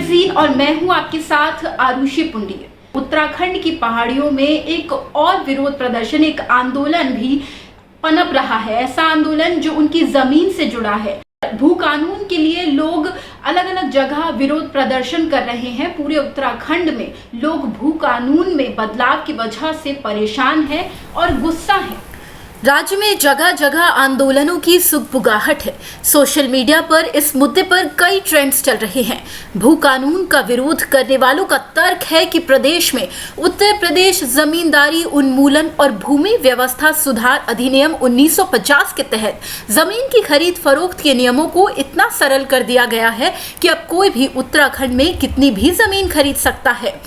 Magazine और मैं हूं आपके साथ आरुषि पुंडी। उत्तराखंड की पहाड़ियों में एक और विरोध प्रदर्शन, एक आंदोलन भी पनप रहा है। ऐसा आंदोलन जो उनकी जमीन से जुड़ा है। भू कानून के लिए लोग अलग अलग जगह विरोध प्रदर्शन कर रहे हैं। पूरे उत्तराखंड में लोग भू कानून में बदलाव की वजह से परेशान हैं और गुस्सा है। राज्य में जगह जगह आंदोलनों की सुगबुगाहट है। सोशल मीडिया पर इस मुद्दे पर कई ट्रेंड्स चल रहे हैं। भू कानून का विरोध करने वालों का तर्क है कि प्रदेश में उत्तर प्रदेश जमींदारी उन्मूलन और भूमि व्यवस्था सुधार अधिनियम 1950 के तहत जमीन की खरीद फरोख्त के नियमों को इतना सरल कर दिया गया है कि अब कोई भी उत्तराखंड में कितनी भी जमीन खरीद सकता है।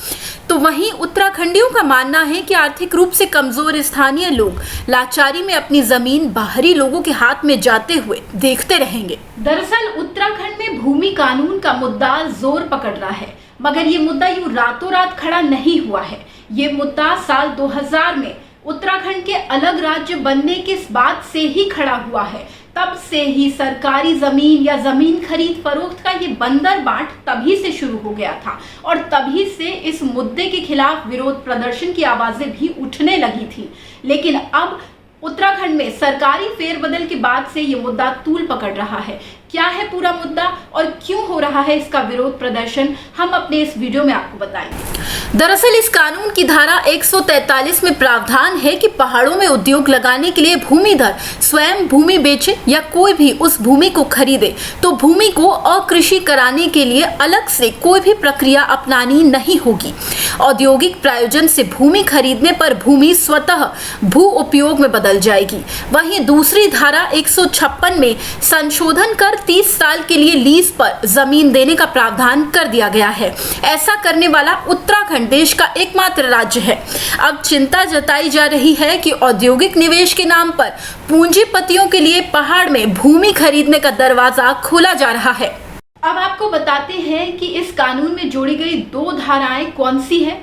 तो वहीं उत्तराखंडियों का मानना है कि आर्थिक रूप से कमजोर स्थानीय लोग लाचारी में अपनी जमीन बाहरी लोगों के हाथ में जाते हुए देखते रहेंगे। दरअसल उत्तराखंड में भूमि कानून का मुद्दा जोर पकड़ रहा है, मगर ये मुद्दा यूं रातों रात खड़ा नहीं हुआ है। ये मुद्दा साल 2000 में उत्तराखंड के अलग राज्य बनने के बाद से ही खड़ा हुआ है। तब से ही सरकारी जमीन या जमीन खरीद फरोख्त का ये बंदर बाट तभी से शुरू हो गया था और तभी से इस मुद्दे के खिलाफ विरोध प्रदर्शन की आवाजें भी उठने लगी थी। लेकिन अब उत्तराखंड में सरकारी फेरबदल के बाद से ये मुद्दा तूल पकड़ रहा है। क्या है पूरा मुद्दा और क्यों हो रहा है इसका विरोध प्रदर्शन, हम अपने इस वीडियो में आपको बताएंगे। दरअसल इस कानून की धारा 143 में प्रावधान है कि पहाड़ों में उद्योग लगाने के लिए भूमिधर स्वयं भूमि बेचे या कोई भी उस भूमि को खरीदे तो भूमि को अकृषि कराने के लिए अलग से कोई भी प्रक्रिया अपनानी नहीं होगी। औद्योगिक प्रायोजन से भूमि खरीदने पर भूमि स्वतः भू उपयोग में बदल जाएगी। वहीं दूसरी धारा 156 में संशोधन कर 30 साल के लिए लीज पर जमीन देने का प्रावधान कर दिया गया है। ऐसा करने वाला उत्तराखंड देश का एकमात्र राज्य है। अब चिंता जताई जा रही है कि औद्योगिक निवेश के नाम पर पूंजीपतियों के लिए पहाड़ में भूमि खरीदने का दरवाजा खोला जा रहा है। अब आपको बताते हैं कि इस कानून में जोड़ी गई 2 धाराएं कौन सी है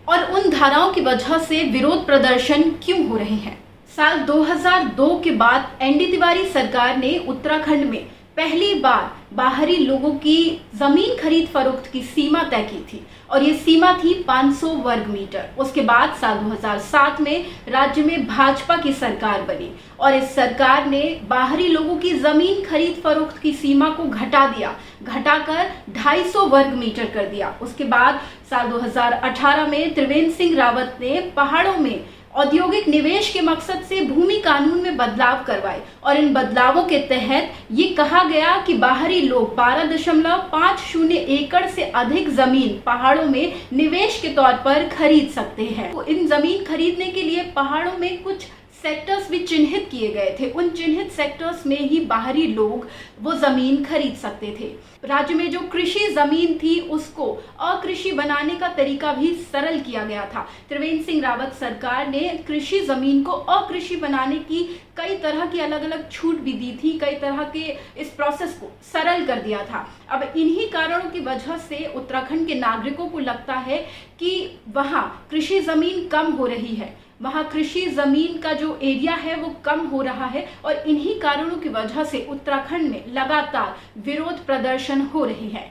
और उन धाराओं की वजह से विरोध प्रदर्शन क्यों हो रहे हैं। साल 2002 के बाद एनडी तिवारी सरकार ने उत्तराखंड में पहली बार बाहरी लोगों की जमीन खरीद फरोख्त की सीमा तय की थी और ये सीमा थी 500 वर्ग मीटर। उसके बाद साल 2007 में राज्य में भाजपा की सरकार बनी और इस सरकार ने बाहरी लोगों की जमीन खरीद फरोख्त की सीमा को घटाकर 250 वर्ग मीटर कर दिया। उसके बाद साल 2018 में त्रिवेंद्र सिंह रावत ने पहाड़ों में औद्योगिक निवेश के मकसद से भूमि कानून में बदलाव करवाए और इन बदलावों के तहत ये कहा गया कि बाहरी लोग 12.50 एकड़ से अधिक जमीन पहाड़ों में निवेश के तौर पर खरीद सकते हैं। तो इन जमीन खरीदने के लिए पहाड़ों में कुछ सेक्टर्स भी चिन्हित किए गए थे। उन चिन्हित सेक्टर्स में ही बाहरी लोग वो जमीन खरीद सकते थे। राज्य में जो कृषि जमीन थी उसको अकृषि बनाने का तरीका भी सरल किया गया था। त्रिवेंद्र सिंह रावत सरकार ने कृषि जमीन को अकृषि बनाने की कई तरह की अलग अलग छूट भी दी थी, कई तरह के इस प्रोसेस को सरल कर दिया था। अब इन्हीं कारणों की वजह से उत्तराखंड के नागरिकों को लगता है कि वहाँ कृषि जमीन कम हो रही है, वहाँ कृषि जमीन का जो एरिया है वो कम हो रहा है और इन्हीं कारणों की वजह से उत्तराखंड में लगातार विरोध प्रदर्शन हो रही है।